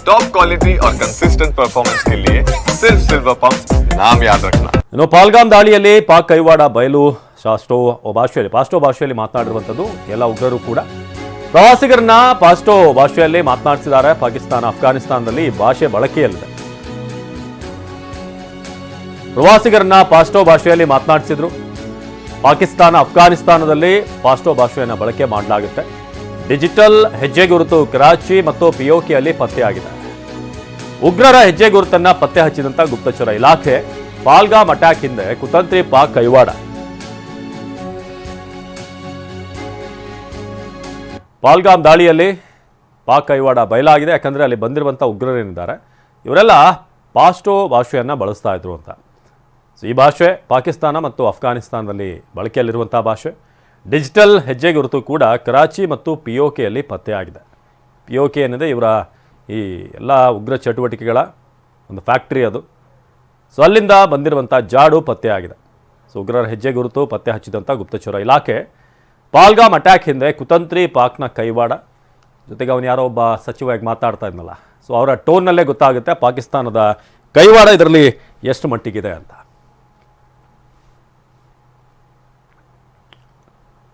Top quality और consistent performance के लिए सिर्फ सिल्वर पंप नाम याद रखना। ಇನ್ನು ಪಾಲ್ಗಾಮ್ ದಾಳಿಯಲ್ಲಿ ಪಾಕ್ ಕೈವಾಡ ಬಯಲು ಪಾಸ್ಟೋ ಭಾಷೆಯಲ್ಲಿ ಮಾತನಾಡಿರುವಂಥದ್ದು ಎಲ್ಲ ಉಗ್ರರು ಕೂಡ ಪ್ರವಾಸಿಗರನ್ನ ಪಾಸ್ಟೋ ಭಾಷೆಯಲ್ಲಿ ಮಾತನಾಡಿಸಿದ್ದಾರೆ. ಪಾಕಿಸ್ತಾನ ಅಫ್ಘಾನಿಸ್ತಾನದಲ್ಲಿ ಈ ಭಾಷೆ ಬಳಕೆಯಲ್ಲಿದೆ. ಪ್ರವಾಸಿಗರನ್ನ ಪಾಸ್ಟೋ ಭಾಷೆಯಲ್ಲಿ ಮಾತನಾಡಿಸಿದ್ರು. ಪಾಕಿಸ್ತಾನ ಅಫ್ಘಾನಿಸ್ತಾನದಲ್ಲಿ ಪಾಸ್ಟೋ ಭಾಷೆಯನ್ನು ಬಳಕೆ ಮಾಡಲಾಗುತ್ತೆ. ಡಿಜಿಟಲ್ ಹೆಜ್ಜೆ ಗುರುತು ಕರಾಚಿ ಮತ್ತು ಪಿಒಕೆಯಲ್ಲಿ ಪತ್ತೆಯಾಗಿದೆ. ಉಗ್ರರ ಹೆಜ್ಜೆ ಗುರುತನ್ನ ಪತ್ತೆ ಹಚ್ಚಿದಂತ ಗುಪ್ತಚರ ಇಲಾಖೆ ಪಾಲ್ಗಾಮ್ ಅಟ್ಯಾಕ್ ಹಿಂದೆ ಕುತಂತ್ರಿ ಪಾಕ್ ಕೈವಾಡ. ಪಾಲ್ಗಾಮ್ ದಾಳಿಯಲ್ಲಿ ಪಾಕ್ ಕೈವಾಡ ಬಯಲಾಗಿದೆ. ಯಾಕಂದ್ರೆ ಅಲ್ಲಿ ಬಂದಿರುವಂಥ ಉಗ್ರರೇನಿದ್ದಾರೆ ಇವರೆಲ್ಲ ಪಾಸ್ಟೋ ಭಾಷೆಯನ್ನು ಬಳಸ್ತಾ ಇದ್ರು ಅಂತ. ಈ ಭಾಷೆ ಪಾಕಿಸ್ತಾನ ಮತ್ತು ಅಫ್ಘಾನಿಸ್ತಾನದಲ್ಲಿ ಬಳಕೆಯಲ್ಲಿರುವಂಥ ಭಾಷೆ. ಡಿಜಿಟಲ್ ಹೆಜ್ಜೆ ಗುರುತು ಕೂಡ ಕರಾಚಿ ಮತ್ತು ಪಿಒಕೆಯಲ್ಲಿ ಪತ್ತೆಯಾಗಿದೆ. ಪಿಒಕೆ ಏನಿದೆ ಇವರ ಈ ಎಲ್ಲ ಉಗ್ರ ಚಟುವಟಿಕೆಗಳ ಒಂದು ಫ್ಯಾಕ್ಟ್ರಿ ಅದು. ಸೊ ಅಲ್ಲಿಂದ ಬಂದಿರುವಂಥ ಜಾಡು ಪತ್ತೆಯಾಗಿದೆ. ಸೊ ಉಗ್ರರ ಹೆಜ್ಜೆ ಗುರುತು ಪತ್ತೆ ಹಚ್ಚಿದಂಥ ಗುಪ್ತಚರ ಇಲಾಖೆ ಪಾಲ್ಗಾಮ್ ಅಟ್ಯಾಕ್ ಹಿಂದೆ ಕುತಂತ್ರಿ ಪಾಕ್ನ ಕೈವಾಡ. ಜೊತೆಗೆ ಅವನು ಯಾರೋ ಒಬ್ಬ ಸಚಿವವಾಗಿ ಮಾತಾಡ್ತಾ ಇದ್ನಲ್ಲ, ಸೊ ಅವರ ಟೋನ್ನಲ್ಲೇ ಗೊತ್ತಾಗುತ್ತೆ ಪಾಕಿಸ್ತಾನದ ಕೈವಾಡ ಇದರಲ್ಲಿ ಎಷ್ಟು ಮಟ್ಟಿಗಿದೆ ಅಂತ.